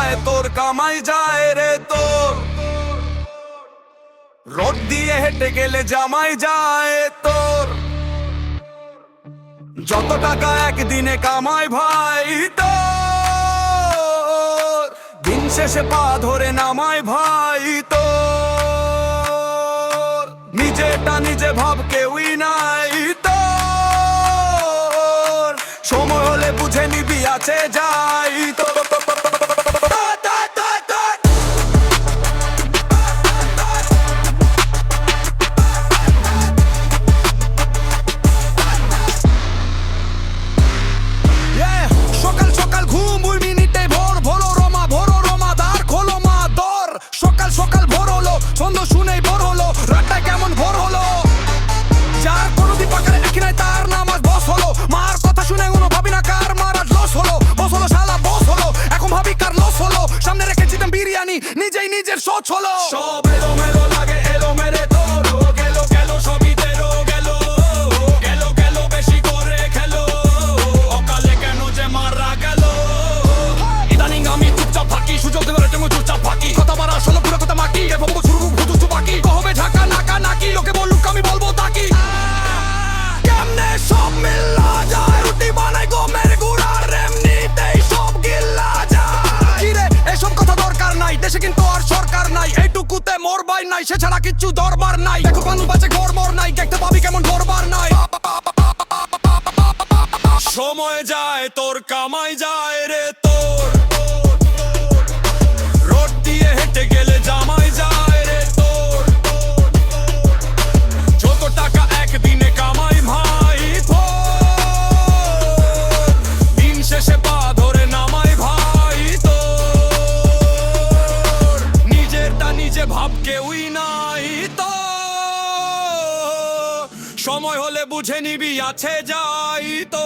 যায় তোর কামাই যায় রে তোর, রোড দিয়ে হেঁটে গেলে জামাই যায় তোর, যত টাকা একদিনে কামাই ভাই তোর, দিন শেষে পা ধরে নামাই ভাই তোর, নিজেটা নিজে ভাব কেউই নাই তোর, সময় হলে বুঝে নিবি আছে যাই তোর। সকাল সকাল ঘুম ওই মিনিটে ভোর ভোলো রমা দ্বার খোলো মা দর, সকাল সকাল ভোর হলো ছন্দ শুনেই ভোর হলো, রাতটা কেমন ভোর হলো, যার কোনোদিন পাকারে একই নাই তার নাম আজ বস হলো, মার কথা শুনে কোনো ভাবি না কার মার আজ লস হলো, বস হলো শালা বস হলো, এখন ভাবি কার লস হলো, সামনে রেখেছিলাম বিরিয়ানি নিজেই নিজের সোচ হলো, সব এলোমেলো লাগে এলো মেরে তোর, গেলো গেলো সবই তেরো গেলো, গেলো গেলো বেশি করে খেলো, অকালে কেন যে মারা গেল, ইদানিং আমি চুপচাপ থাকি, সুযোগ দেবার জন্য চুপচাপ থাকি, কথা বাড়া ষোলো পুরো কথা মাটি, এ ভাববো শুরু ভুতুচু বাকি, কহবে ঢাকা নাকা নাকি, লোকে বলুক আমি বলবো তাকি, কেমনে সব মিল্লা যায়, রুটি বানাই গমের গুড়ার এমনিতেই সব গিল্লা যায়, কিরে এসব কথা দরকার নাই, দেশে কিন্তু আর সরকার নাই, এইটুকুতে মোর বাই নাই, সে ছাড়া কিচ্ছু দরবার নাই, দেখো মানুষ বাঁচে ঘর মর নাই, দেখতে পাবি কেমন দরবার নাই, সময় যায় তোর কামাই যায় রে তোর, রোড দিয়ে হেঁটে গেলে জামাই যায় রে তোর, যত টাকা একদিনে কামাই ভাই তোর, দিন শেষে পা ধরে নামাই ভাই তোর, নিজেরটা নিজে ভাব কেউই নাই তো, সময় হলে বুঝে নিবি আছে যাই তো।